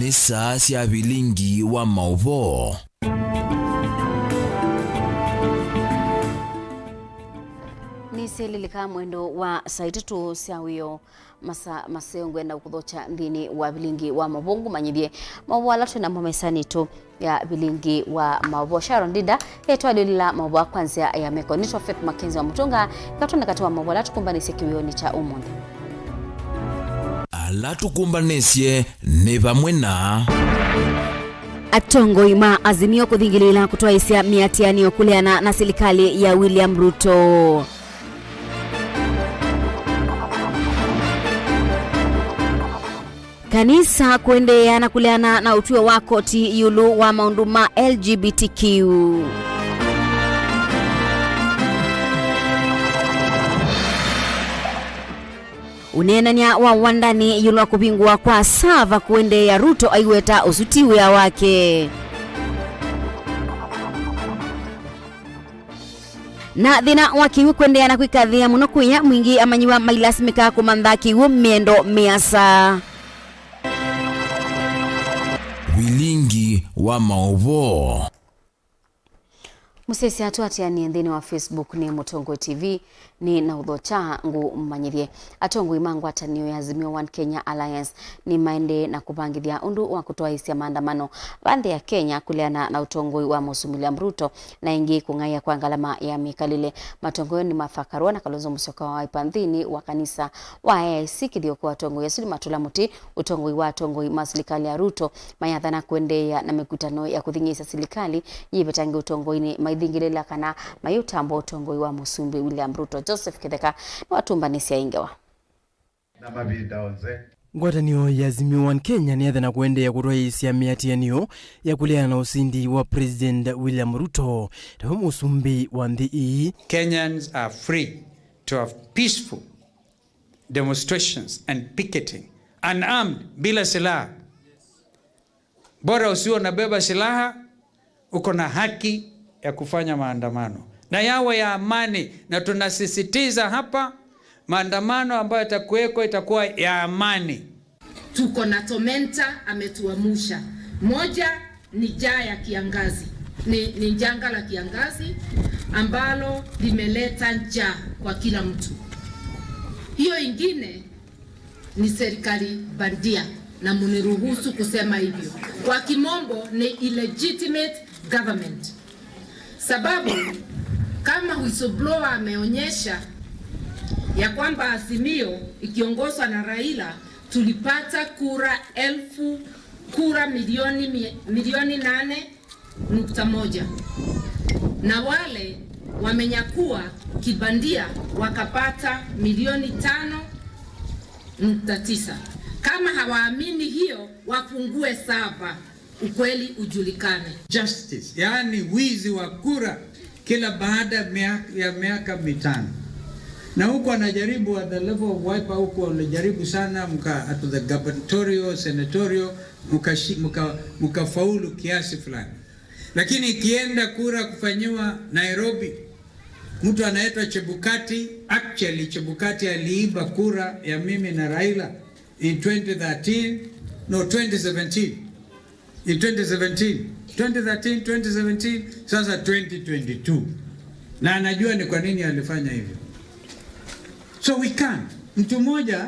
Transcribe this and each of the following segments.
ni saa cia Vilingi wa Mauvoo. Niselilika mwendo wa saititu siawio maseo ngwenda ukudhocha ndini wa Vilingi wa Mauvoo manyidie Mauvoo alatu na mwamesani tu ya Vilingi wa Mauvoo. Sharon Dida yetu alilila Mauvoo kwanzia ya meko nitwa MAKENZI wa Mutunga katona katiwa Mauvoo alatu kumbanisye kiwioni cha umundi. Alatu kumbanisye ni pamwe na Atongo ima azimio kuthingilila kutoa hisia miatiani okuleana na serikali ya William Ruto. Kanisa kuendea na kuleana na utuwe wa koti yulu wa maunduma LGBTQ. Unenania wa wandani yulu wa kupingwa kwa sava kuendea Ruto aiweta usutiwe ya wake. Na dhina wakiwi kuendea na kuikadhia muno kuya mwingi amanyiwa mailasimika kumandhaki miendo miasa. Vilingi wa Mauvoo. Musesi atu atiani ndini wa Facebook ni Mutongo TV ni na udhocha ngu mmanyithie. Atongo imangu atanio ya Azimio One Kenya Alliance ni maende na kupangithia undu wa kutoa hisia maandamano bande ya Kenya kuleana na utongo wa William Ruto na ingi kung'aya kwa ngalama ya mikalile. Matongo ni mafakarwa na Kalonzo Musyoka wa ipandhini wa kanisa wa AIC kidio kwa atongo ya suli matula muti utongo wa atongo masilikali ya Ruto mayathana kuendea na mikutano ya kuthingisa serikali yibetangi utongo ini maithingilela kana mayutambo utongo wa musumbi William Ruto. Joseph Kitheka na watumbanisia ingewa. Ngwatanio ya Azimio One Kenya ni athana kuendea kutoa hisia miatianio ya kuleana na usindi wa President William Ruto tawo musumbi wa nthi. Kenyans are free to have peaceful demonstrations and picketing unarmed bila silaha. Bora usio nabeba silaha uko na haki ya kufanya maandamano na yawe ya amani, na tunasisitiza hapa maandamano ambayo yatakuweko itakuwa ya amani. Tuko na tormenta ametuamusha. Moja ni jaa ya kiangazi. Ni janga la kiangazi ambalo limeleta njaa kwa kila mtu. Hiyo ingine ni serikali bandia, na muniruhusu kusema hivyo. Kwa kimombo ni illegitimate government. Sababu kama whistleblower ameonyesha ya kwamba Azimio ikiongozwa na Raila tulipata kura milioni 8.1 na wale wamenyakua kibandia wakapata milioni 5.9. Kama hawaamini hiyo wafungue saba, ukweli ujulikane. Justice, yani wizi wa kura kila baada ya miaka mitano. Na huko anajaribu at the level of Wiper, huko anajaribu sana at the gubernatorial, senatorial mkafaulu kiasi fulani. Lakini ikienda kura kufanyiwa Nairobi, mtu anaitwa Chebukati, actually Chebukati aliiba kura ya mimi na Raila in 2017. In 2017, sasa 2022. Na anajua ni kwa nini alifanya hivyo. So we can't. Mtu mmoja,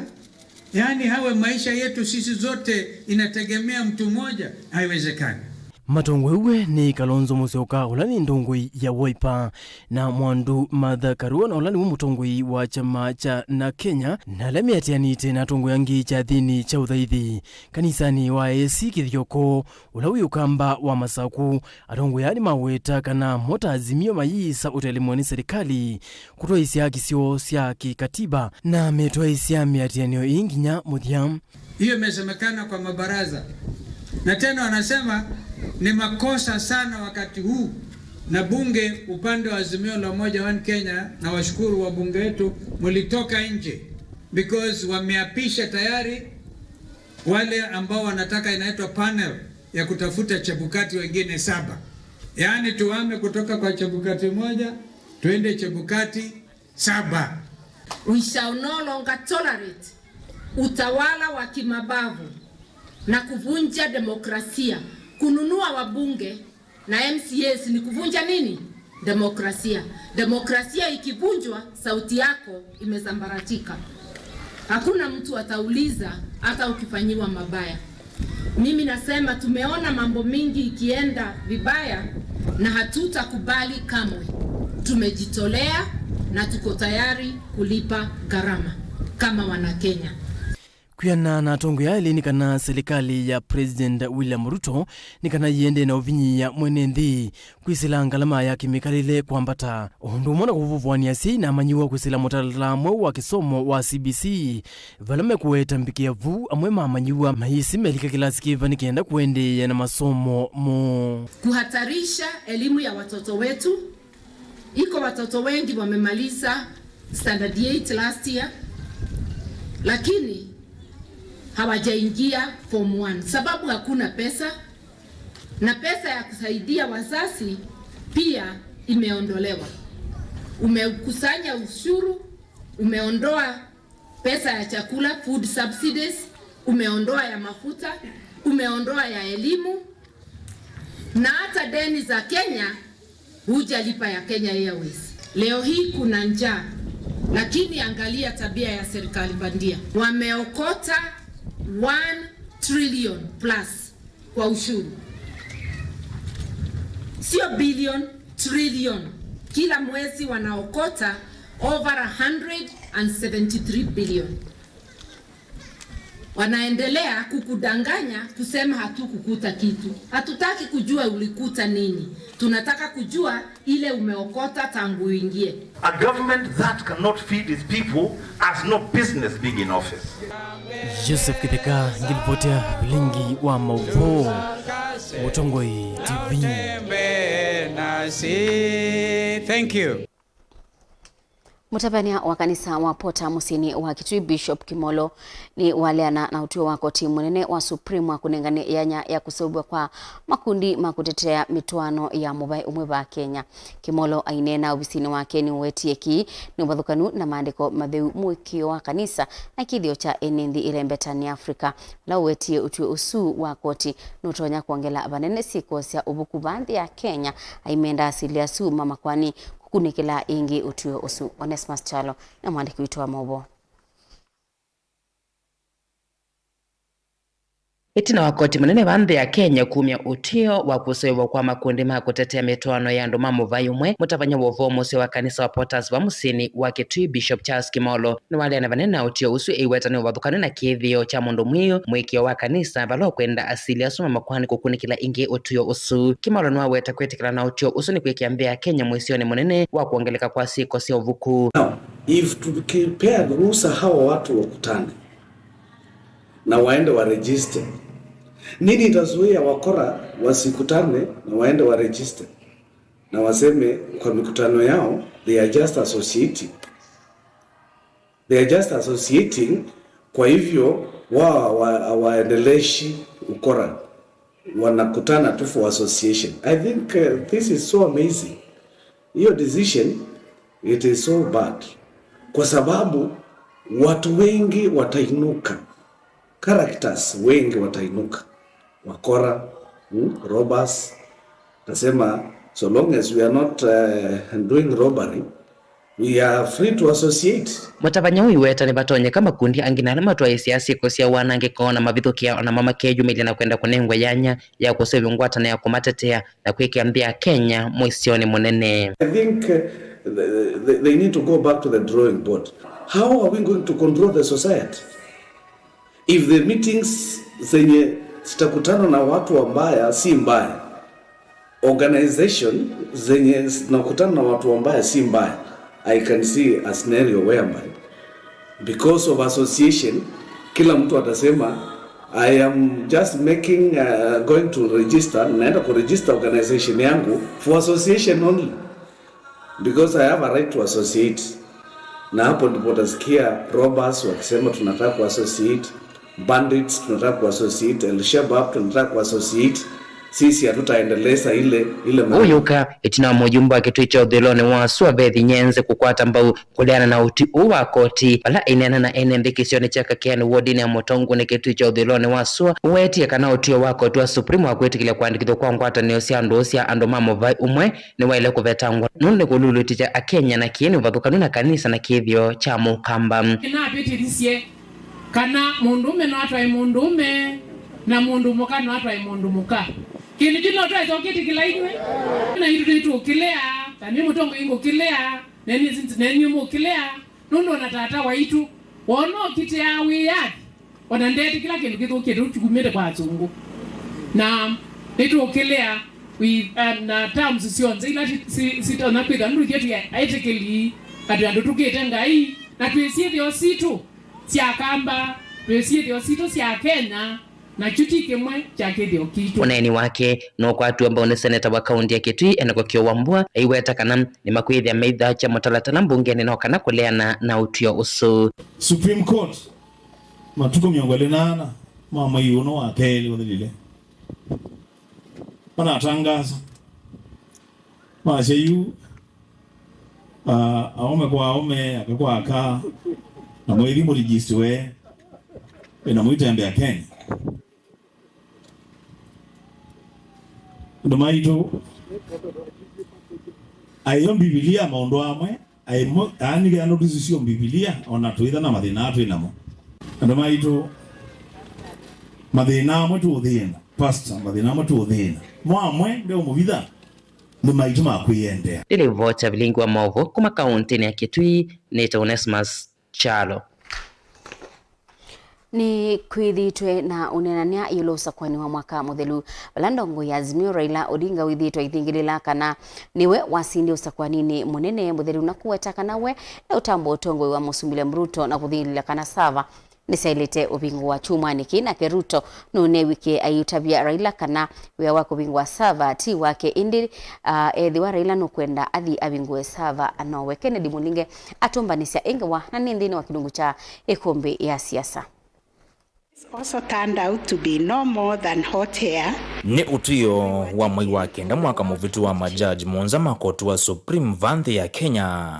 yani hawe maisha yetu sisi zote inategemea mtu mmoja, haiwezekani. Matongo uwe ni Kalonzo Musyoka ulani ndongoi ya Wiper na Mwandu Martha Karua na ulani umutongoi wa chama cha na Kenya na lemiatiani tena tongo yangi cha dhini cha uthaithi kanisani wa AIC kithioko ulawi ukamba wa masaku atongo yani maweta kana mota Azimio mayisa utelimwani serikali kutoa hisia kisio sia kikatiba na metoa hisia miatianio inginya muthiam. Hiyo imesemekana kwa mabaraza na tena wanasema ni makosa sana wakati huu na bunge upande wa Azimio la Umoja One Kenya, na washukuru wa bunge wetu mulitoka nje because wameapisha tayari wale ambao wanataka inaitwa panel ya kutafuta Chebukati wengine 7. Yaani tuame kutoka kwa Chebukati moja tuende Chebukati 7. We shall no longer tolerate utawala wa kimabavu na kuvunja demokrasia. Kununua wabunge na MCAs ni kuvunja nini? Demokrasia. Demokrasia ikivunjwa, sauti yako imesambaratika. Hakuna mtu atauliza hata ukifanyiwa mabaya. Mimi nasema tumeona mambo mingi ikienda vibaya na hatutakubali kamwe. Tumejitolea na tuko tayari kulipa gharama kama wana Kenya. Kuyana na tongo ya ili nikana serikali ya President William Ruto nikana yende na uvinyi ya mwenendi kuisila ngalama ya kimikalile kwa mbata. Ondo mwana kufufuani asi na manyiwa kuisila motalamu wa kisomo wa CBC. Valame kuweta mpikia vu amwema manyiwa mahisi melika kilasi kiva nikienda kuende ya na masomo mo. Kuhatarisha elimu ya watoto wetu. Iko watoto wengi wamemaliza standard 8 last year. Lakini hawajaingia form 1 sababu hakuna pesa, na pesa ya kusaidia wazazi pia imeondolewa. Umekusanya ushuru, umeondoa pesa ya chakula, food subsidies, umeondoa ya mafuta, umeondoa ya elimu, na hata deni za Kenya hujalipa ya Kenya Airways. Leo hii kuna njaa, lakini angalia tabia ya serikali bandia. Wameokota 1 trillion plus kwa ushuru. Sio billion, trillion. Kila mwezi wanaokota over 173 billion. Wanaendelea kukudanganya kusema hatukukuta kitu. Hatutaki kujua ulikuta nini. Tunataka kujua ile umeokota tangu uingie. A government that cannot feed its people has no business being in office. Joseph Kipeka ngilipotea Vilingi wa Mauvoo, Mutongoi TV. Thank you. Mutabania wa kanisa wa Pota Musini wa Kitui Bishop Kimolo ni waleana na utuo wako timu munene wa Supreme wa kunengane yanya ya kusobwa kwa makundi makutetea mituano ya mubai umweba Kenya. Kimolo ainena ubisini wake ni uwetieki ni ubathukanu na maandiko matheu mwikio wa kanisa na kithio cha enendi irembetani Afrika. La uwetie utuo usu wa koti nutonya kuongela abanene siko sia ubuku bandi ya Kenya aimenda asilia su mama kwani kunikila ingi utuo usu. Onesmus Chalo na mwandiki wetu wa Mauvoo. Itina wakoti munene bande ya Kenya kumia utio wa kusewa kwa makundi makutetea mituano ya andu mamuvayu mwe mutavanya wovo muse wa kanisa wa Potters wa Musini wa Kitui Bishop Charles Kimolo ni wale na banena utio usu iweta ni wathukanu na kithio cha mundu mwiyo mwikio wa kanisa balo kwenda asili asuma makwani kukunikila ingi utio usu. Kimolo ni waweta kwetikila na utio usu ni kuikiambia Kenya mwisio ni munene wa kuongeleka kwa siko si uvuku. Now, if tukipea ruhusa hawa watu wakutane na waende wa register, nini itazuia wakora wasikutane na waende wa register na waseme kwa mikutano yao they are just associating. They are just associating, kwa hivyo waendeleshi ukora, wanakutana tu for association. I think this is so amazing. Your decision, it is so bad. Kwa sababu watu wengi watainuka. Characters wengi watainuka. Wakora, robbers. Tasema, so long as we are not doing robbery, we are free to associate. Mutavanya uiweta ni batonye kama kundi anginana matwa isiasi kusia wanange kona mabithukia na mama keju media na kwenda kunengwa yanya ya kusevi ngwata na ya kumatetea na kuikiambia Kenya mwisioni munene. I think they need to go back to the drawing board. How are we going to control the society? If the meetings zenye zitakutana na watu wambaya si mbaya, organization zenye zinakutana na watu wambaya si mbaya, I can see a scenario whereby because of association kila mtu atasema I am just making going to register, naenda ku register organization yangu for association only because I have a right to associate. Na hapo ndipo utasikia robbers wakisema tunataka ku associate, bandits tunataka ku associate, al-Shabaab tunataka ku associate, sisi hatutaendeleza ile uyuka itina mujumbe wa kitui cha uthiloni wa sua bethi nyenze kukwata mbau kuliana na uti uwa koti pala inena na ene ndikisioni chaka kiani wodini ya motongu ni kitui cha uthiloni wa sua uwetie kana utio wako tuwa supremu wa kwetikile kuandikitho kwa ngwata ni osia ndosia ando Mauvoo umwe ni waile kuvetangwa nune kululu tija akenya na kieni uvathukanu na kanisa na kithio cha mukamba kina pitirisie kana mundume no atwa mundume na mundu muka no atwa mundu muka kini kino twa izokiti kilainwe na hitu kilea tani mutongo ingo kilea neni mu kilea nundo na tata waitu wono kiti ya wiyadi wana ndeti kila kindu kitu chukumete kwa zungu na hitu kilea we na terms sionze ila sita na kwida ndu yetu ya aitekeli adu tukete ngai na tuesie dio situ sia kamba tuesie dio situ sia Kenya na chuti kemwe chake dio kitu unaini wake no kwa atu ambao ni seneta wa kaunti ya Kitui enako kio wambua aiweta kana ni makwithia meitha cha mutalatana mbungeni no kana kuleana na utio usu Supreme Court matuko miongole nana mama yuno wa keli wadhilile wanatangaza masheyu aume kwa aume akakwa aka na mwili mulijisiwe na muitembe ya Kenya ndo maito ayo Biblia maondo amwe ayo ani gano tuzisio Biblia ona tuitha na mathina atu inamo ndo maito mathina amwe tu uthina pastor mathina amwe tu uthina mwamwe ndio muvitha ndo maito makwiyendea ile vocha Vilingi wa Mauvoo kuma kaunti ya Kitui ni Onesmus Chalo ni kwithitwe na unenania ilosa kwani wa mwaka muthelu balandongo ya Azimio Raila Odinga withitwe ithingilila kana niwe wasindi usakwanini munene muthelu na kuweta kana we na utambo utongo wa Musumbile Mruto na kuthingilila kana sava nisailete ubingu wa chuma nikina keruto nune wiki ayutabia Raila kana wea wako ubingu wa sava ti wake indi ethi wa Raila nukwenda athi abingu sava anowe Kennedy Mulinge atumbanisia ingawa na nindini wa kidungu cha ikombe ya siasa. Also turned out to be no more than hot air. Ni utio wa mwai wa kenda mwaka muvitu wa majaji monza makotu wa Supreme Vanthi ya Kenya.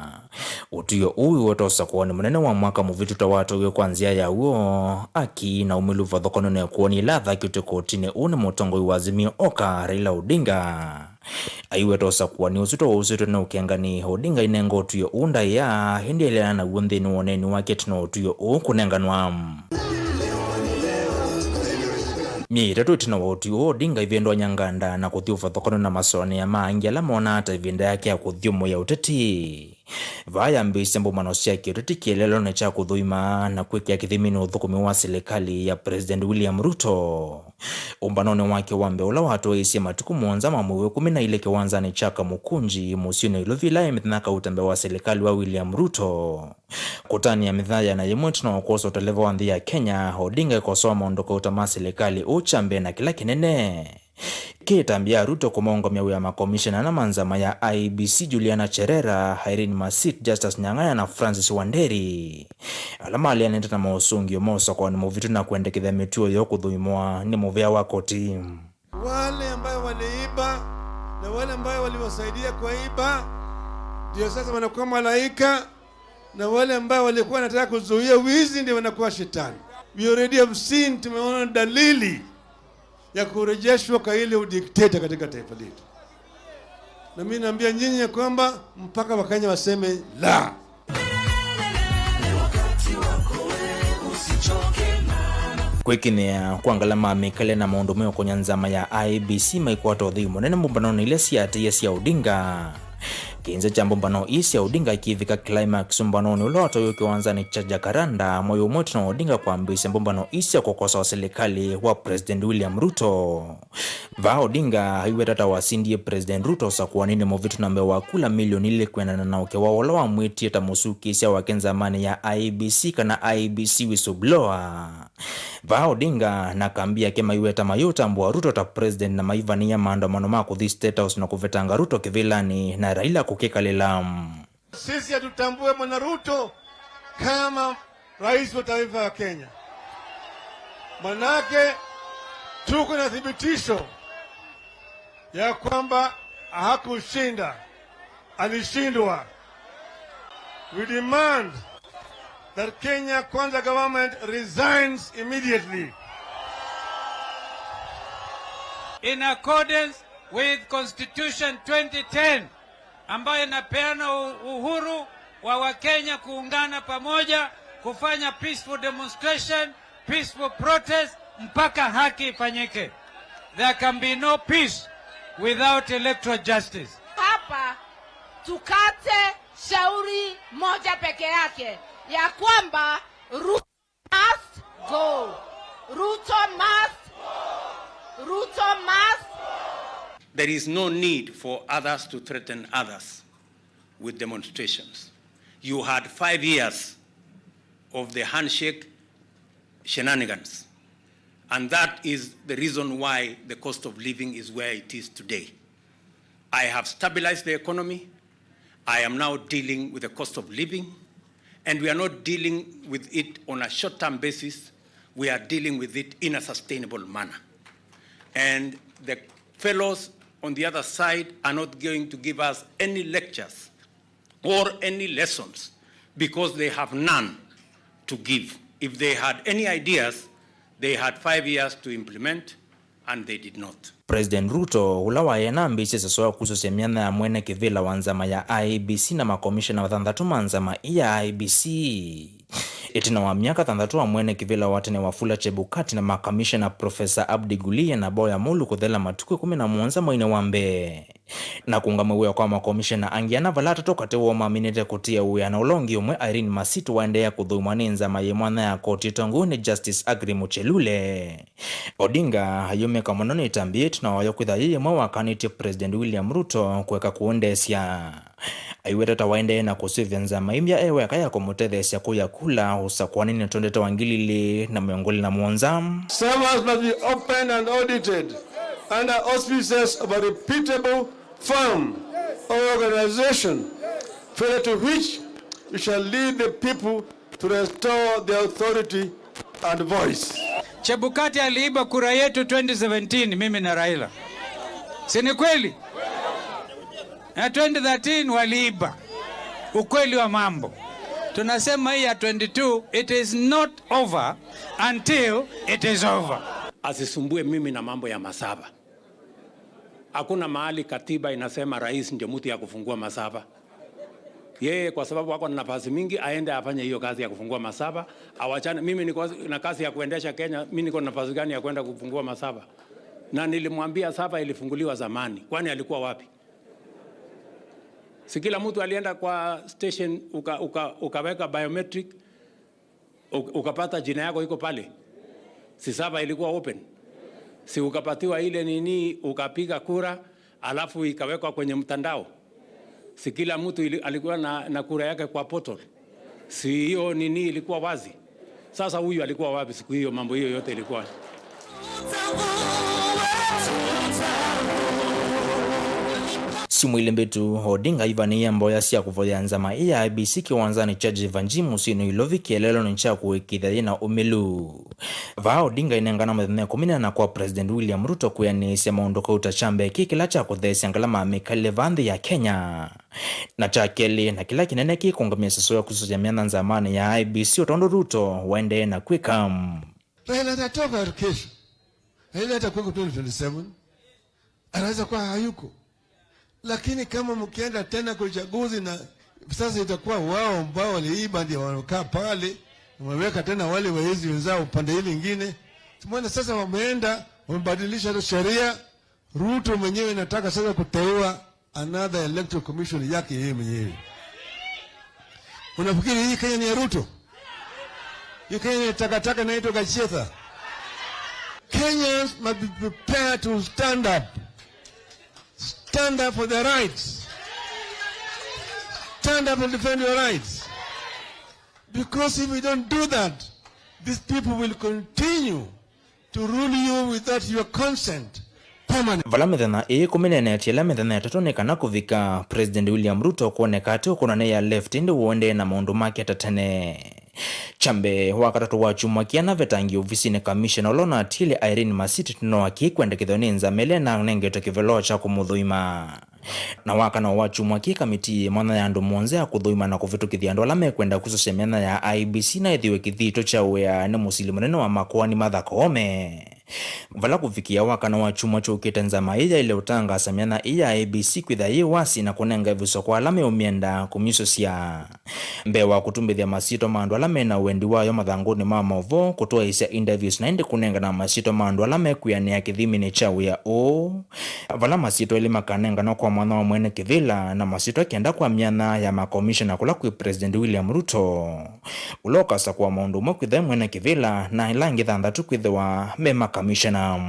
Utio uwi wotosa kuwani munene wa mwaka muvitu tawato uwe kwanzia ya uo aki na umiluva dhokono na kuwani latha kiote kotine une motongo wa Azimio Oka Raila Odinga. Aiwe tosa kuwani usito na ukiangani Odinga inengo utio unda ya hindi elena na uonde ni waneni waketi na utio kunenganwa. Mitatu itina woti Odinga ivendo nyanganda na kuthiufa thokano na masone ya maangi ala mona hata ivinda yake ya kuthiumo ya uteti. Vaya mbisi mbumano siaki uteti kielelo na cha kuthuima na kweki ya kithimini uthukumi wa serikali ya President William Ruto. Umbanone wake wambe ula watu wa isi matuku mwonza Mauvoo kumina ile kiwanza ni chaka mukunji musione ilovila ya mithnaka utambe wa serikali wa William Ruto. Kutani ya mithaya na yemuti na wakoso utalewa wandhi ya Kenya, Odinga kosoa maondoko utama serikali uchambe na kila kinene. Kitambia Ruto kumongo miawu ya makomishena na manzama ya IBC Juliana Cherera, Irene Masit, Justus Nyang'aya na Francis Wanderi. Alama alianenda na mausungi umosa kwa ni muvitu na kuendekidha mituo ya kudhuimua ni muvea wako timu. Wale ambayo waliiba na wale ambayo waliwasaidia kwa iba ndio sasa wanakuwa malaika, na wale ambao walikuwa wanataka kuzuia wizi ndio wanakuwa shetani. We already have seen, tumeona dalili ya kurejeshwa kwa ile udikteta katika taifa letu. Na mimi naambia nyinyi kwamba mpaka Wakenya waseme la. Kwekinea kuangalama mikale na maundomeo kwenye nzama ya IBC maikuwato dhimo nene mbumbano ile siyate yesi ya Odinga. Kinze cha mbumbano isi ya Odinga ikivika climax mbumbano uloto yuki wanzani cha Jakaranda moyo umotu na Odinga kwa mbisi mbumbano isi ya kukosa wa serikali wa President William Ruto. Va Odinga haiwe tata wasindie President Ruto sa kuwa nini movitu na mbewa kula milioni ile kwena na uke wawala wa mwiti ya tamusuki isi ya wakenza mani ya IBC kana IBC whistleblower. Va Odinga na kambia kema iwe tamayota mbuwa Ruto ta President na maivani ya maandamano mako this state house na kuvetanga Ruto kivilani na Raila kukeka lilam. Sisi hatutambue mwana Ruto kama rais wa taifa ya Kenya. Manake tuko na thibitisho ya kwamba hakushinda, alishindwa. We demand that Kenya Kwanza government resigns immediately. In accordance with Constitution 2010 ambayo inapeana uhuru wa Wakenya kuungana pamoja kufanya peaceful demonstration, peaceful protest mpaka haki ifanyike. There can be no peace without electoral justice. Hapa tukate shauri moja peke yake ya kwamba Ruto must go. Ruto must. Ruto must. There is no need for others to threaten others with demonstrations. You had 5 years of the handshake shenanigans. And that is the reason why the cost of living is where it is today. I have stabilized the economy. I am now dealing with the cost of living. And we are not dealing with it on a short-term basis. We are dealing with it in a sustainable manner. And the fellows on the other side are not going to give us any lectures or any lessons because they have none to give. If they had any ideas, they had 5 years to implement, and they did not. President Ruto ulawaye na ambisi sasoa kuhusu miana ya mwene kivila wanzama ya IEBC na makomishona wathandatu manzama ya IEBC. Itina wa miaka thandatu wa mwene kivila watene Wafula Chebukati na makomishona Profesa Abdi Gulie na Boya Mulu kuthela matuku 11 mwine wambe. Na kuungama uwe kwa makomishona angiana valata toka tewa maminete kutia uwe na ulongi umwe Irene Masitu waendea kudhumani nzama ye mwana ya koti tonguni Justice Agri Muchelule. Odinga hayume kamononi itambie na wayokwitha yeye mwa wakaniti President William Ruto kuweka kuondesya. Aiweta waende na kusivya nzama imbya ewe kaya kumutethesya kuya kula usakwani ni tondeta wangilili na miongoli na muonza. Servers must be opened and audited under auspices of a reputable firm or organization, failure to which we shall lead the people to restore their authority and voice. Chebukati aliiba kura yetu 2017 mimi na Raila. Si ni kweli? Na 2013 waliiba. Ukweli wa mambo. Tunasema hii ya 22 it is not over until it is over. Asisumbue mimi na mambo ya masaba. Hakuna mahali katiba inasema rais ndio mtu ya kufungua masaba. Yeye kwa sababu wako na nafasi mingi aende afanye hiyo kazi ya kufungua masaba, awachane. Mimi niko na kazi ya kuendesha Kenya, mimi niko na nafasi gani ya kwenda kufungua masaba? Na nilimwambia saba ilifunguliwa zamani. Kwani alikuwa wapi? Si kila mtu alienda kwa station ukaweka biometric ukapata jina yako iko pale. Si saba ilikuwa open. Si ukapatiwa ile nini ukapiga kura alafu ikawekwa kwenye mtandao. Si kila mtu alikuwa na kura yake kwa portal. Si hiyo nini ilikuwa wazi. Sasa huyu alikuwa wapi siku hiyo mambo hiyo yote ilikuwa? Simwile mbetu Odinga ivani ya mboya siya kuvoya nzama iya IEBC kiwanzani chaji vanjimu sinu ilovi kielelo ncha kuwekidha na umelu. Va Odinga inengana madhine kumina na kwa President William Ruto kuyanisi maundoka utachambe kikila cha kuthesi angalama mikale vandhi ya Kenya. Na chakeli na kila kineneki kungamia sasoya kusuja miana nzamani ya IEBC utondo Ruto waende na kwikam. Raila atatoka kesho. Raila atakuwa 2027. Anaweza kwa hayuko. Lakini kama mkienda tena kwa uchaguzi na sasa itakuwa wao ambao waliiba ndio wanakaa pale, wameweka tena wale waizi wenzao upande ile nyingine. Tumeona sasa wameenda wamebadilisha sheria. Ruto mwenyewe anataka sasa kuteua another electoral commission yake yeye mwenyewe. Unafikiri hii Kenya ni ya Ruto? Hii Kenya ni takataka inaitwa Gachetha. Kenyans must be prepared to stand up. Stand up for their rights. Stand up and defend your rights. Because if we don't do that, these people will continue to rule you without your consent. Vala mithana kuminene atila mithana yatatonekana kuvika President William Ruto kuoneka ati ukunane ya left ndi uonde na maundu make tatene. Chambe wakatatu wa chumwa kiana vetangi ofisini commissioner olona atili Irene Masiti tuno akikwenda kithonenza melena nengeto kivelocha kumudhuima. Na wakana wa chumwa ki kamiti mwana ya andu monze ya kudhuima na kuvitukithia andu ala mekwenda kusosemena ya IBC na ithiwe kithito cha wea ni musili munene wa makoani Martha Koome. Vala kufikia wakana wa chumwa chukite nzama iya ile utanga samiana iya IBC kwitha yi wasi na kunenga viso kwa alame umienda kumisosia. Mbewa kutumbithia masito mandu alame na wendi wayo mathanguni ma Mauvoo kutoa isia interviews na indi kunenga na masito mandu alame kuyanea kithimini cha wea o. Vala masito ili makanenga no kwa mwana wa mwene kivila na masito kienda kwa miana ya makomishona kula kui President William Ruto. Uloka sa kwa maundu mwakwitha mwene kivila na ilangi thandatu kwithiwa mema commissioner.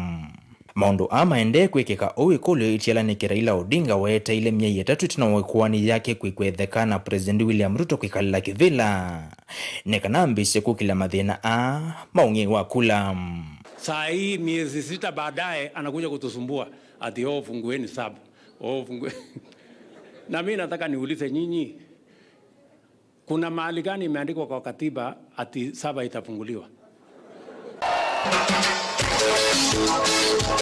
Maundu ama ende kwikika uikulu itiala ni Raila Odinga weta ile miei 3 tina wekuani yake kwikwetheka na President William Ruto kwikalila kivila. Nekana ambise kukila mathina maungi wa kula. Saa hii miezi 6 baadaye anakuja kutusumbua ati fungueni sub. Na mimi nataka niulize nyinyi, kuna mahali gani imeandikwa kwa katiba ati saba itafunguliwa?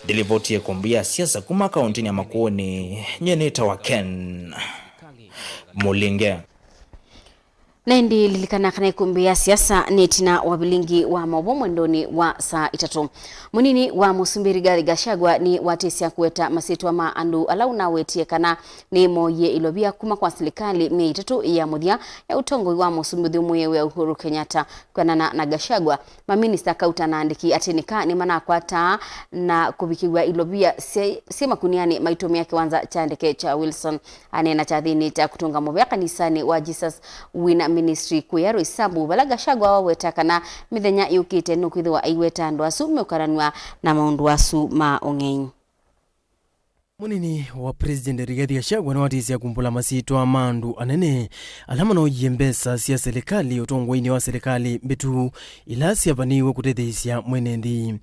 Delivotie kumbia siasa kuma kauntini ya Makueni nyeneta wa Ken Mulinge. Nendi lilikana kana kumbia siasa netina wa Vilingi wa Mauvoo mwendoni wa saa 3. Munini wa Musumbiri Gachagua ni watesia kuweta masitu ama andu alauna wetie kana ni moye ilobia kuma kwa serikali miei 3 ya muthia ya utongo wa Musumbiri mwewe Uhuru Kenyatta kwanana na Gachagua. Maminista kauta na andiki atenika ni mana kwata na kubikiwa ilobia sema kuniani maitomi yake wanza chandeke cha Wilson anena chathini cha kutunga mobea kanisani wa Jesus Wina Ministry kuyaro isabu bala Gachagua waweta kana mithenya yukite nukwithwa aiweta andu asu meukaranwa na maundu asu ma ong'ei. Munini wa President Rigathi Gachagua na watisia kumpula masito amandu anene alama no yembesa sia serikali utongwini wa serikali mbitu ilasi avaniwe kutetheisia mwenendi.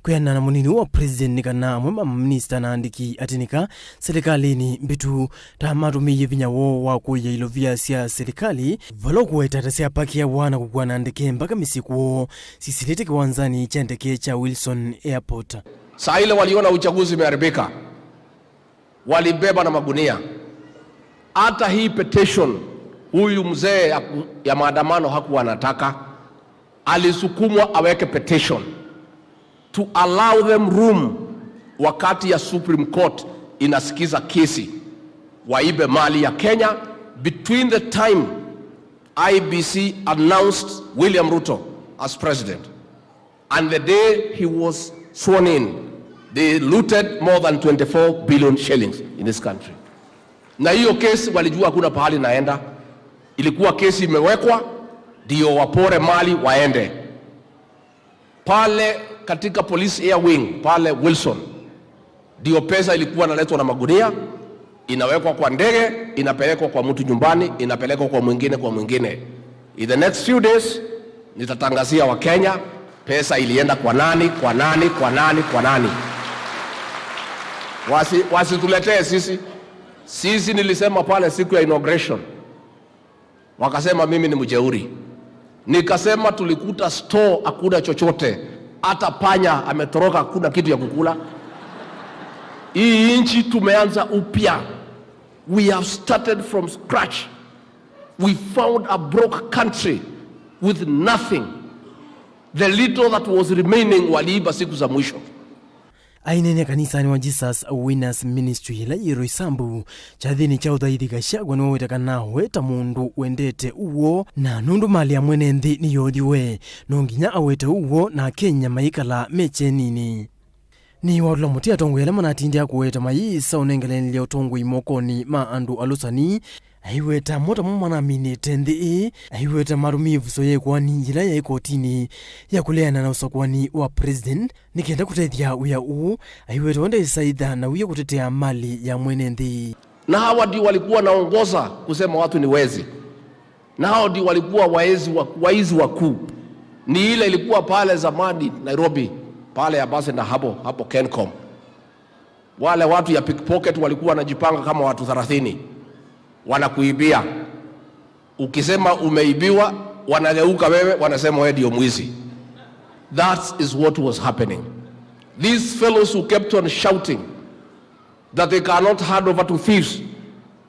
Kuyana na munini wa President nikana mwema minister na andiki atinika serikali ni mbitu tamatumiye vinyawo wa kuya ilovia sia serikali valoku etatasia pakia wana kukua na andike mpaka misikuo sisilete kiwanzani cha ndeke cha Wilson Airport. Saa ile waliona uchaguzi umeharibika, walibeba na magunia. Hata hii petition huyu mzee ya maandamano hakuwa anataka, alisukumwa aweke petition to allow them room wakati ya Supreme Court inasikiza kesi waibe mali ya Kenya between the time IBC announced William Ruto as president and the day he was sworn in. They looted more than 24 billion shillings in this country. Na hiyo kesi walijua hakuna pahali naenda. Ilikuwa kesi imewekwa ndio wapore mali waende. Pale katika police air wing pale Wilson ndio pesa ilikuwa inaletwa na magunia, inawekwa kwa ndege, inapelekwa kwa mtu nyumbani, inapelekwa kwa mwingine. In the next few days nitatangazia wa Kenya pesa ilienda kwa nani. Wasituletee sisi. Sisi nilisema pale siku ya inauguration, wakasema mimi ni mjeuri. Nikasema tulikuta store hakuna chochote, hata panya ametoroka, hakuna kitu ya kukula. Hii nchi tumeanza upya. We have started from scratch. We found a broke country with nothing. The little that was remaining waliiba siku za mwisho. Ainene kanisani wa Jesus Winners Ministry la yiro isambu chathini cha uthaithi Gachagua no wetakana weta mundu wendete uwo na nundu mali ya mwene nthi ni yothiwe no nginya awete uwo na Kenya maikala mechenini. Ni wadula mutia tongo yale manatindia kuweta mayisa unengeleni leo tongo imokoni ma andu alusani aiweta mota mwana minete nthi aiweta marumivu soye kwani njira ya ikotini ya kuleana na usakwani wa president nikienda kutethia uya uu aiweta wanda isaidha na uya kutetea mali ya mwene nthi. Na hawa ndio walikuwa naongoza kusema watu ni wezi, na hao ndio walikuwa waizi wakuu. Ni ile ilikuwa pale zamani Nairobi pale ya basi na hapo Kencom, wale watu ya pickpocket walikuwa wanajipanga kama watu 30 wanakuibia. Ukisema umeibiwa wanageuka wewe, wanasema wewe ndio mwizi. That is what was happening. These fellows who kept on shouting that they cannot hand over to thieves,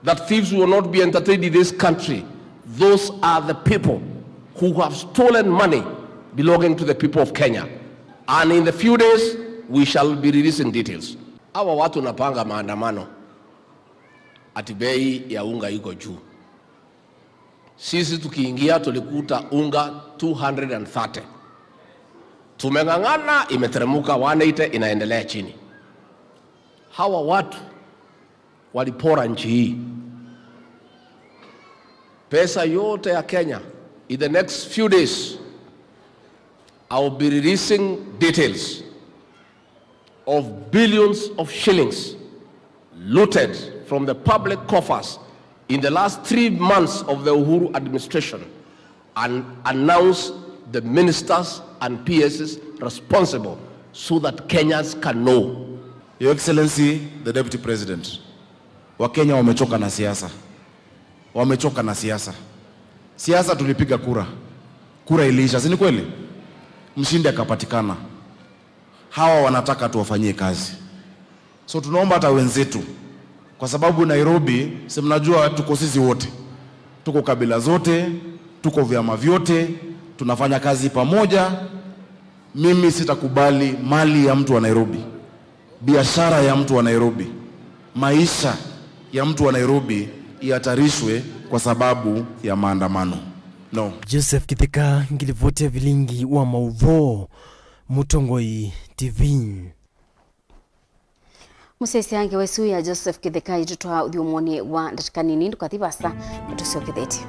that thieves will not be entertained in this country, those are the people who have stolen money belonging to the people of Kenya. And in the few days, we shall be releasing details. Hawa watu napanga maandamano ati bei ya unga iko juu. Sisi tukiingia tulikuta unga 230. Tumeng'ang'ana, imeteremuka 180, inaendelea chini. Hawa watu walipora nchi hii. Pesa yote ya Kenya, in the next few days, I will be releasing details of billions of shillings looted from the public coffers in the last 3 months of the Uhuru administration, and announce the ministers and PSs responsible so that Kenyans can know. Your Excellency, the Deputy President, Wakenya wamechoka na siasa. Wamechoka na siasa. Siasa tulipiga kura. Kura iliisha, si ni kweli? Mshindi akapatikana. Hawa wanataka tuwafanyie kazi. So tunaomba hata wenzetu, kwa sababu Nairobi, si mnajua tuko sisi wote. Tuko kabila zote, tuko vyama vyote, tunafanya kazi pamoja. Mimi sitakubali mali ya mtu wa Nairobi, biashara ya mtu wa Nairobi, maisha ya mtu wa Nairobi ihatarishwe kwa sababu ya maandamano. No. Joseph Kitheka, ngilivote Vilingi wa Mauvoo, Mutongoi TV. Musesi yange wesu ya Joseph Kitheka itutwa uthiumoni wa ndatikanini ndukathibasa mutusiokitheti.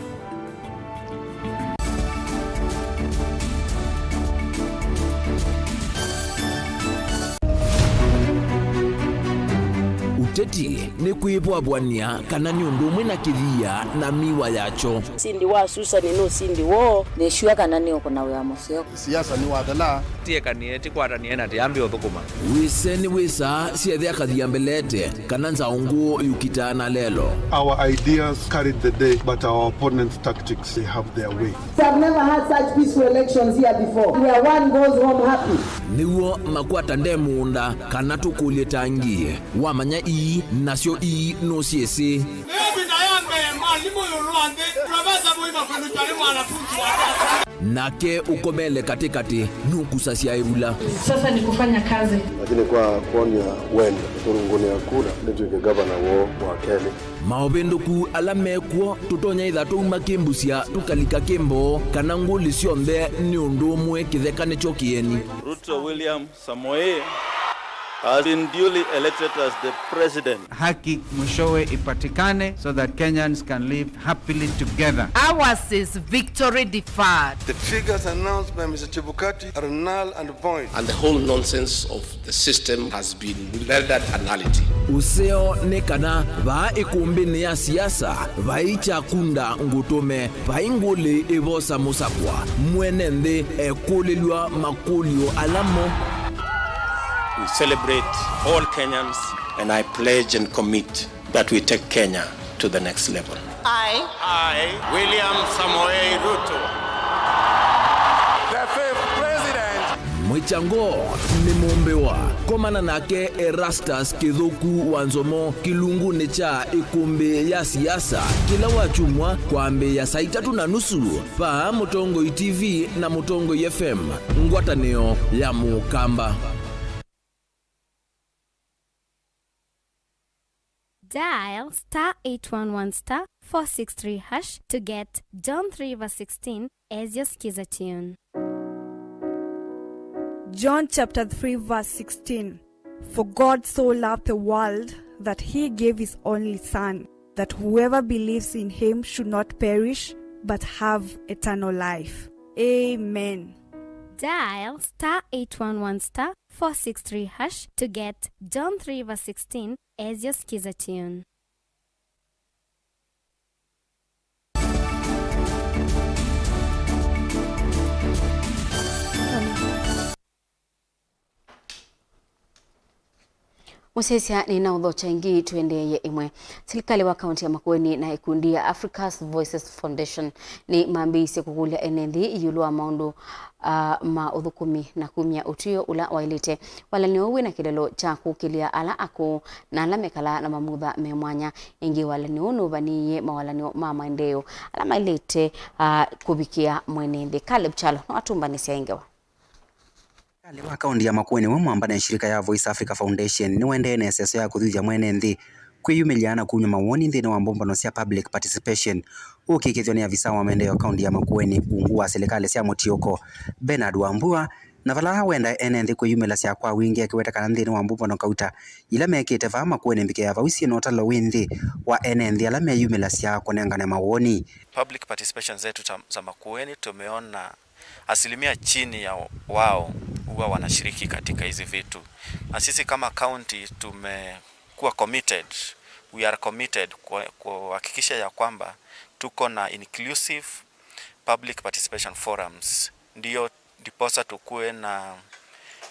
Uteti ni kuibwabwania kana ni undu umwe na kithia na miwa yacho. Sindi wa Susan no sindi wo ne shua kana ni okona wa museo. Siasa ni wadala tie kanieti kwarania na tiambi uthukuma. Wise ni wisa siethe akathia mbelete kana nzaungu yukitana lelo. Our ideas carried the day, but our opponents' tactics, they have their way. We have never had such peaceful elections here before, where one goes home happy. Niwo makwata ndemunda kana tukulie tangie wamanya ii nasio ii no siesi. Nake ukomele katikati nukusasia irula. Sasa ni kufanya kazi. Lakini kwa kuonia wenda turunguni ya kura ndio gavana wa Kenya. Maobendoku alamekwo tutonya ithatu makimbusia tukalika kimbo kana nguli cionthe ni undu mwe kithekane chokieni. Ruto William Samoei has been duly elected as the president. Haki mwishowe ipatikane so that Kenyans can live happily together. Ours is victory deferred. The figures announced by Mr. Chebukati are null and void. And the whole nonsense of the system has been rendered nullity. Useo nekana va ikumbini ya siasa vaicha kunda ngutume vainguli evosa musakwa mwenende ekulilwa makulio alamo. We celebrate all Kenyans, and I pledge and commit that we take Kenya to the next level. I, William Samoei Ruto, the fifth president. Mwichango ni mumbewa komana nake Erastus Kithuku Wanzomo kilungu necha ikumbi ya siasa kila wachumwa kwa ambe ya saa 3:30 pa Mutongoi TV na Mutongoi FM ngwataneo ya Mukamba. Dial *811*463# to get John 3:16 as your skiza tune. John chapter 3:16. For God so loved the world that he gave his only Son, that whoever believes in him should not perish but have eternal life. Amen. Dial *811*463# to get John 3:16 as your skiza tune. Musesia ni na udhocha ingi tuendeye imwe. Serikali wa kaunti ya Makueni na ikundi ya Africa's Voices Foundation ni maambisi kukulia enendi yulua maundu ma uthukumi na kumia utuyo ula wailite. Wala niuwe na kilelo cha kukilia ala ako na ala mekala na mamudha memwanya ingi wala niunu vaniye mawala niyo mama endeo. Ala mailite kubikia mwenendi. Caleb Chalo na watumbanisia ingewa. Wa kaunti ya Makueni mwamba na shirika ya Voice Africa Foundation ni wende NSS ya kuthithia mwene nthi kwiyumiliana kunywa mawoni nthini wa mbombano cia public participation ukikithio ni afisa wa maendeleo kaunti ya Makueni ungu wa serikali cia Mutioko Bernard Wambua na vala wenda nthi kwiyumila cia kwa wingi akiwetekana nthini wa mbombano kauta ila mekite va Makueni mbike ya vausi no talo winthi wa nthi ala meyumila cia kunengana mawoni. Public participation zetu za Makueni tumeona asilimia chini ya wao huwa wanashiriki katika hizi vitu. Na sisi kama county tumekuwa committed, we are committed kuhakikisha ya kwamba tuko na inclusive public participation forums. Ndio ndiposa tukue na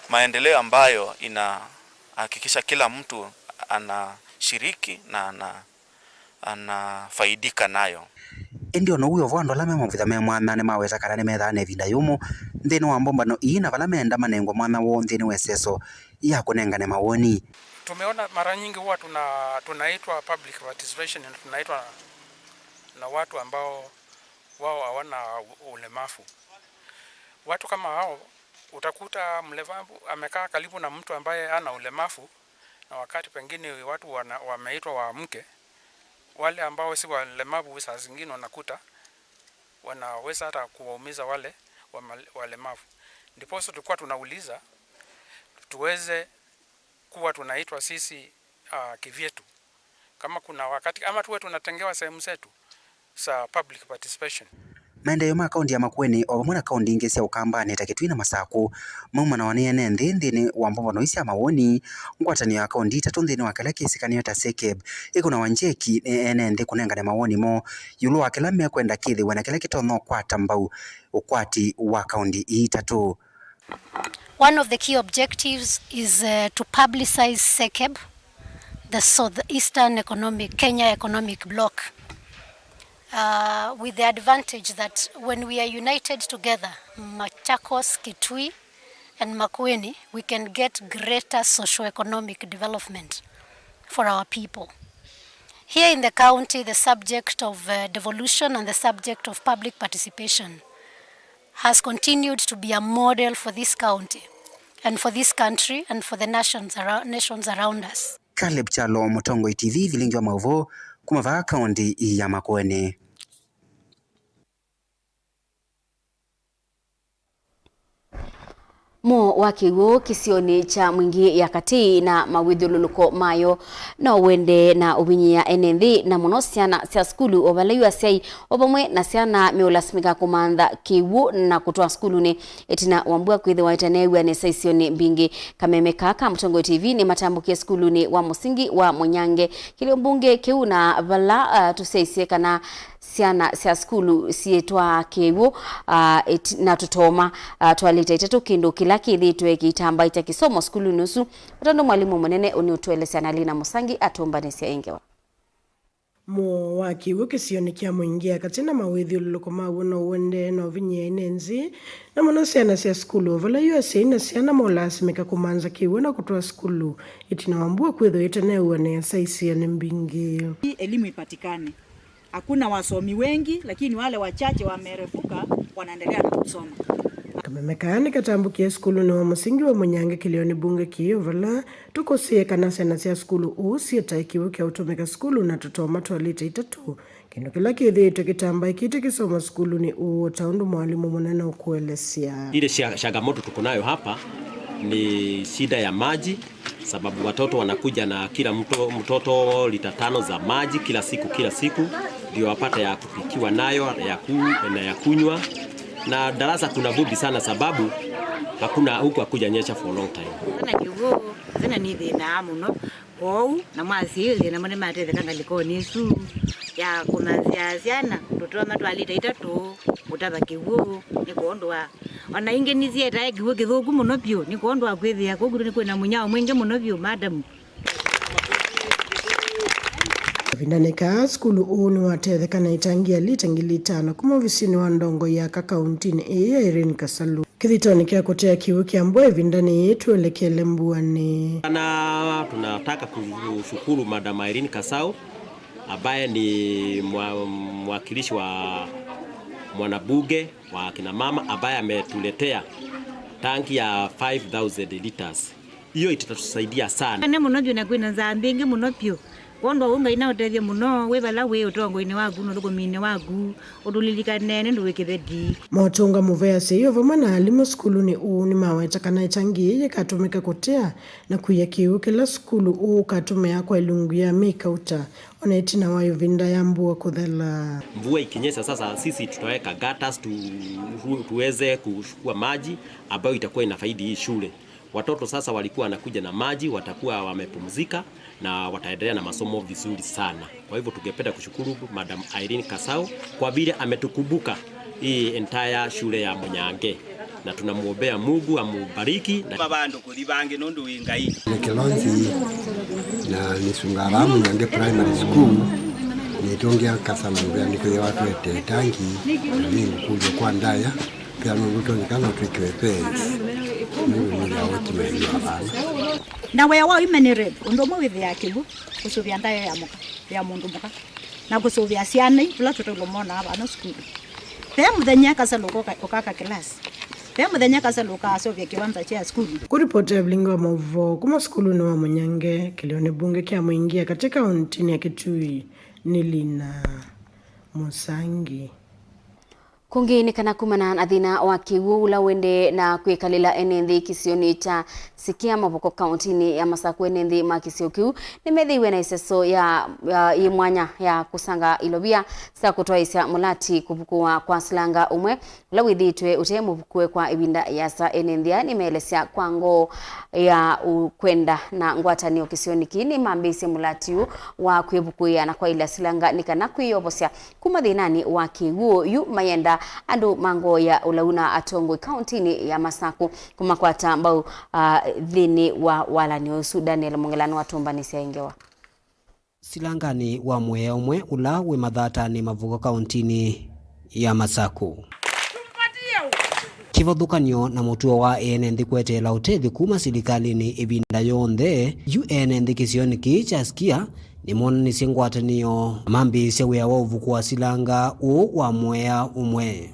maendeleo ambayo inahakikisha kila mtu anashiriki na anafaidika nayo. Ndio no uyo vondo la memo vitha memwana ne maweza kana ne methane vinda yumu nthini wa mbombano ina vala menda manengo mwana wo nthini weseso ya kunengane mawoni. Tumeona mara nyingi huwa tunaitwa public participation na tunaitwa na watu ambao wao hawana ulemavu. Watu kama hao utakuta mlemavu amekaa karibu na mtu ambaye ana ulemavu, na wakati pengine watu wameitwa waamke, wale ambao si walemavu saa zingine wanakuta wanaweza hata kuwaumiza wale walemavu. Ndipo tulikuwa tunauliza tuweze kuwa tunaitwa sisi kivyetu, kama kuna wakati ama tuwe tunatengewa sehemu zetu za public participation. Maendeleo ma kaunti ya Makueni o mwana kaunti ingi cia ukambani takitwina masaku maumana wanene nthini wa mbombano isia mawoni ngwatanio ya kaunti itatu nthini wa kala kisikanio ta sekeb ikuna wanjeki nthi kunengane mawoni mo yulu wa kila mekwenda kithi wana kila kitono kwata mbau ukwati wa kaunti itatu. One of the key objectives is to publicize SECEB, the Southeastern Kenya Economic Bloc, with the advantage that when we are united together, Machakos, Kitui and Makueni, we can get greater socio-economic development for our people. Here in the county, the subject of devolution and the subject of public participation has continued to be a model for this county and for this country and for the nations around us. Caleb Chalo, Mutongo TV, Vilingi wa Mauvoo, kumava kaunti ya Makueni. Mo wakiwo kisioni cha mwingi ya kati na mawithululuko mayo na wende na ubinyi ya NNV na muno ciana cia skulu obalayu asiai obamwe na ciana meulasmika kumantha kiwu na kutoa skulu ni etina Wambua kwithi waitanewa ne saisioni mbingi Kameme Kaka Mutongo TV ni matambukia skulu ni wa musingi wa Munyange kilio mbunge kiu na vala tuseisie kana ciana cia skulu sietwa kiwu na tutoma twalita itatu kindu kila kithitwe kitamba ita kisomo skulu nusu utando mwalimu munene uni utwelesya na Lina Musangi atumbanisya ingewa. Mo wa kiwu kisioni kia mwingia katina mawithululuko mawu no wende no vinye nzi na muno ciana cia skulu vala USA na ciana molasimika kumanza kiwu na kutoa skulu itina Wambua kwitho itanewa ne saisia ni mbingi. Elimu ipatikane. Hakuna wasomi wengi lakini wale wachache wamerefuka wanaendelea na kusoma. Kameme Kaka katambukia skulu ni wa musingi wa Munyange kilioni bunge kiyo vala tukosie kanasa na cia skulu usieta ikiwu kia utumika skulu na tutoma twalita itatu kino kila kithitwe kitamba ikite kisoma skulu ni uo taundu mwalimu munene ukuelesya. Ile changamoto tuko nayo hapa ni shida ya maji, sababu watoto wanakuja na kila mtoto lita 5 za maji kila siku ndio wapata ya kupikiwa nayo ya kunywa, na darasa kuna vumbi sana sababu hakuja nyesha for a long time. Sana kiwo zina ni thina muno kwou na mwasili na mone matete kanga likoni su ya kuna ciana tutoa matwalita itatu utaba kiwo ni kuondwa ona inge nizie tae kiwo kithuku muno pio ni kuondwa kwithia kuguru ni kwina munyao mwingi muno pio madam Vinaneka skulu unu watethekana itangia litangili 5 kuma ofisini wa ndongo ya kakauntini iya Irene Kasalu. Kithitoni kia kutea kiwu kia mbwe vindani yetu elekele mbuani. Tunataka kushukuru Madam Irene Kasau ambaye ni mwakilishi wa mwanabuge wa kina mama ambaye ametuletea tanki ya 5000 liters. Hiyo itatusaidia sana. Ne muno juna kwina zambingi muno pyo. Kondo unga ina utethia muno webala we utongo ine wagu no mine wagu udulilika nene nduwekebedi. Motonga muvea seyo vama na alimu skulu ni ni maweta kana ichangi ye katumeka kotea na kuyakiu kila skulu katumea kwa ilungu ya mikauta. Onetina wayo vinda ya mbuwa kudhala. Mvua ikinyesha sasa sisi tutaweka gutters tuweze kuchukua maji ambayo itakuwa inafaidi hii shule. Watoto sasa walikuwa wanakuja na maji, watakuwa wamepumzika na wataendelea na masomo vizuri sana. Kwa hivyo tungependa kushukuru Madam Irene Kasau kwa vile ametukumbuka hii entire shule ya Munyange. Na tunamuombea Mungu amubariki na babando kulibange nondu wingai. Nikilonzi na nisungara Munyange Primary School nitongea Kasambuya niko watu ete tanki na mimi kuja kwa ndaya pia nuto nikana tukiwepe. Na wewe wao imenire ndomo withi yakibu kusuvya ndaya ya mundu muka na kusuvya ciana ipula tutulomona abana skulu pe muthenya kasaluko okaka class pe muthenya kasaluka asovya kiwanza cha skulu. Kuripoti ya Vilingi wa Mauvoo kuma skulu ni wa Munyange kilioni bunge kia muingia katika kaunti ya Kitui Nilina Musangi. Kungi ni kana kumana na thina wa kiwu ula wende na kwekalila enenthi kisioni cha Sikia Mauvoo kauntini ya Masaku enenthi makisio kiu nimethiwe na iseso ya imwanya ya kusanga ilobia sa kutoaisya mulati kubukua kwa silanga umwe ula withitwe ute mubukue kwa ibinda ya sa enenthia nimeelesya kwa ngo ya kwenda na ngwatanio kisioni kini mambisi mulati wa kwebukuya na kwa ila silanga nikana kwiyobosya kuma thinani wa kiwu yu mayenda andu mango ya ulauna atongwe kauntini ya Masaku kumakwata ambao dhini wa walanio Daniel Mungelano watumbani siaingewa. Silangani wa mwea umwe ula we madhata ni Mavugo kauntini ya Masaku. Kivothukanio na mutuo wa enenthi kwetela utethi kuma silikalini ibinda yonthe enenthi kisioni kicha Sikia ni monanisi ngwatanio mambisya wea wa uvuku wa silanga wa mwea umwe.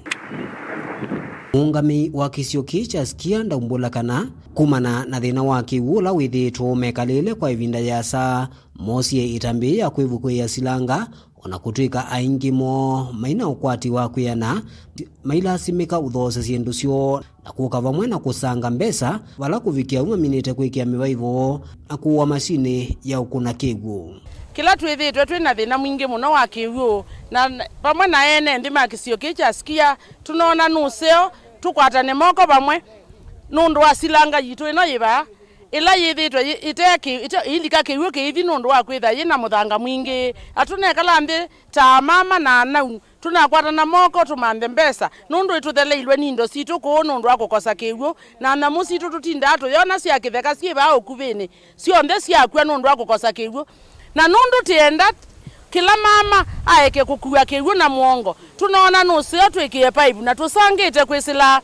Ungami wa kisio kicha Sikia ndaumbula kana kumana na thina wa kiwula withitwo mekalile kwa ivinda ya saa mosie itambi ya kwivuku ya silanga ona kutwika aingi mo maina ukwati wa kuyana mailasimika uthose siendu syo na kuka vamwe na kusanga mbesa wala kuvikia minite kwikia mivaivo na kuwa mashini ya ukuna kigu. Kila twithitwe twina thina mwingi muno wa kiwu na pamwe na ene ndi makisio kicha Sikia tunaona nuseo tukwatane moko pamwe nundu wa silanga yitu ino yiba ila yithitwe ilika kiwu kiithi nundu wa kwitha yina muthanga mwingi atunekala mbi ta mama na nau tunakwatana moko tumambe mbesa nundu itutheleilwe nindo situ ko nundu wa kukosa kiwu na namu situ tutinda tuyona cia kitheka ciiba ukuvini cionthe ciakwa nundu wa kukosa kiwu na nundu tienda kila mama aeke kukua kiwu na muongo tunaona nusio twikie pipe na tusangite kwisila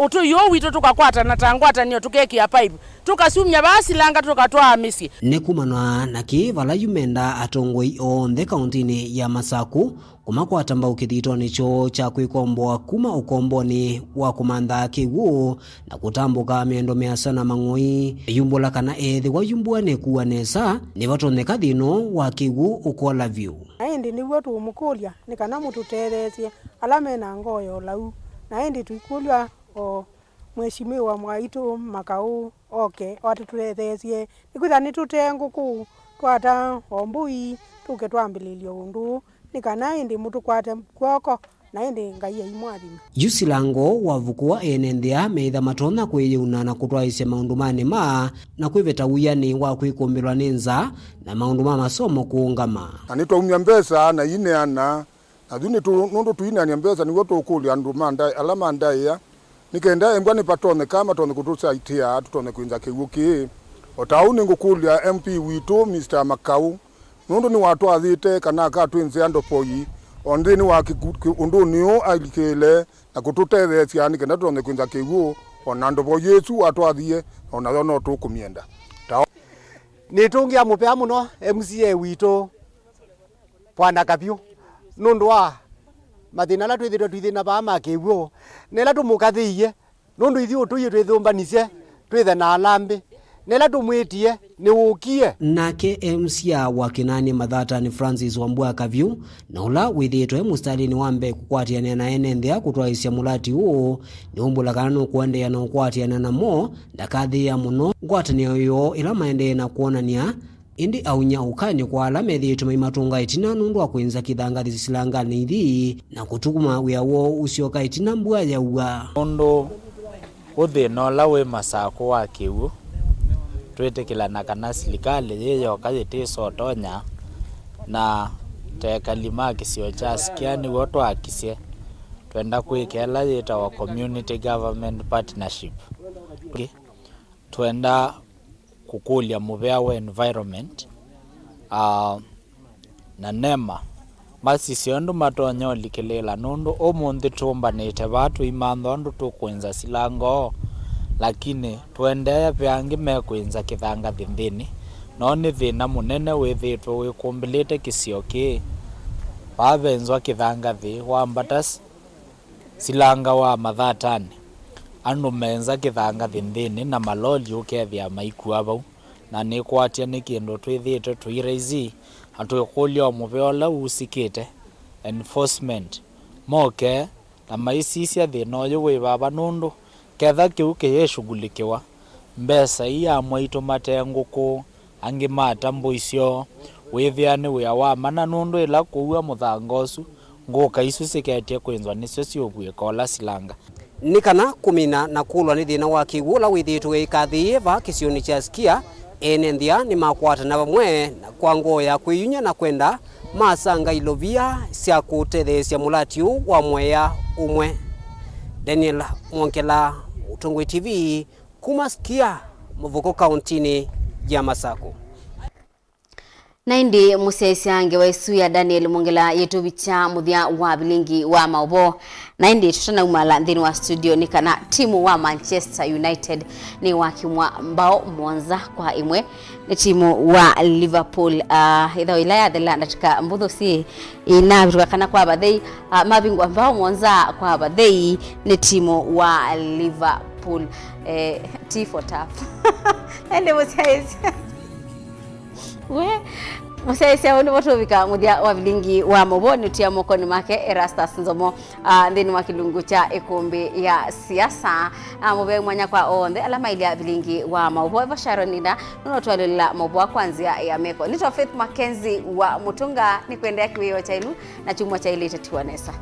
utu yo witu tukakwata na tangwata niyo tukekia pipe tukasumya basi langa tukatoa misi nekumanwa na kivala yumenda atongoi onthe kauntini ya Masaku kumakwata mbau kithito nicho cha kwikomboa kuma ukomboni wa kumantha kiwu na kutambuka miendo miasa na mang'oi yumbula kana ethi wa yumbua nekuwa nesa ni vatoneka thino wa kiwu ukola vyu naindi niwo tumukulia nikana mututethesie ala mena ngoyo lau naindi tuikulia o mweshimiwa mwaitu makau watuturethesie nikwitha nitutenguku twata ombui tuke twambililio undu nikana indi mutukwate kwoko na indi ngai imwathima Yusilango wavukua enenthia meitha matona kwiyuna na kutwaisya maundu mane na kwiveta wiyani wa kwikumbirwa ni nza na maundu ma masomo kuungama anitwa umya mbesa na ineana na thuni nundu tuineania mbesa niwo tukulia andu mandai alama ndai nikenda embwa ni patone kama tone kutusaitia tutone kuinza kiwuki otauni ngukulia MP witu Mr. Makau nundu ni watu athite kana ka twinze ando poi ondini wa undu niu alikele na kututethecia ni kenda tuone kwinza kigu ona ndo bo Yesu watu athie ona no tukumienda nitungia mupea muno MCA wito Bwana Kapio nundu wa mathina la twithina ba makiwo nela tumukathiie nundu ithu tuye twithumbanise twithe na alambi nela tumwitie ni ukie nake MCA wa Kinani Mathatani Francis Wambua Kavyu na ula withitwe mustalini wambe kukwatiania na enenthia kutwaisya mulati huu ni umbulakana no kuendea na kukwatiania na mo ndakathia muno ngwatanio yo ila maende na kuonania indi aunya ukani kwa ala methitwe maimatunga itina nundu wa kuinza kithangathi silangani ithi na kutukuma wiawo usioka itina mbua ya ua nundu uthina la we masako wa kiwu twetekilana kana serikali yeyo kayitisotonya na tekalima kisio cha sikiani woto akisye twenda kwikela yeta wa community government partnership twenda kukulia muvea wa environment na nema masi siondu matonyo likilela nundu omunthi tumbanite batu imantho andu tukwinza silango lakini tuendea vyangi mekwinza kithanga thindini no ni thina munene withitwe wikumbilite kisio ki wavenzwa kithanga thi wambatas silanga wa Mathatani andu menza kithanga thindini na maloli ukethia maikua bau na ni kwatia ni kindu twithite twiraizi atwikulia muviola usikite enforcement moke na maisisia thina uyu wi baba nundu ketha kiu kiyeshughulikiwa mbesa iya mwaitu matenguku angi matambo icio withiani wia wa mana nundu ila kuua muthangosu nguka isu siketie kwinzwa nicio ciogwika ola silanga ni kana kumina na kulwa ni thina wa kiwula withitwe ikathiiva kisioni cha sikia enenthia ni makwatana bamwe na kwa ngoo ya kwiyunya na kwenda masanga ilovia cia kutethecia mulati wa mweya umwe. Daniel Mwonkela, Utongwe TV, kumasikia Mauvoo kauntini ya Masako. Naindi musiaisiange wa isu ya Daniel Mwongela yetu bicha muthia wa Vilingi wa Mauvoo. Naindi tutana umala nthini wa studio ni kana timu wa Manchester United ni wakimwa mbao mwanza kwa imwe ni timu wa Liverpool idha wilaya dhela natika mbudho si inabiruka kana kwa bathei mabingwa mbao mwanza kwa bathei ni timu wa Liverpool T for tough ende musiaisi we musaisia wonu watovika muthia wa Vilingi wa Mauvoo nutia mokoni make Erastus Nzomo ndeni wa kilungu cha ikumbi ya siasa mube mwanya kwa onde alama ile ya Vilingi wa Mauvoo eva Sharonida nunotwalila Mauvoo kwanzia ya meko nito Faith MAKENZI wa Mutunga ni kuendea kiwiwa cha ilu na chumwa cha ile itatiwa nesa.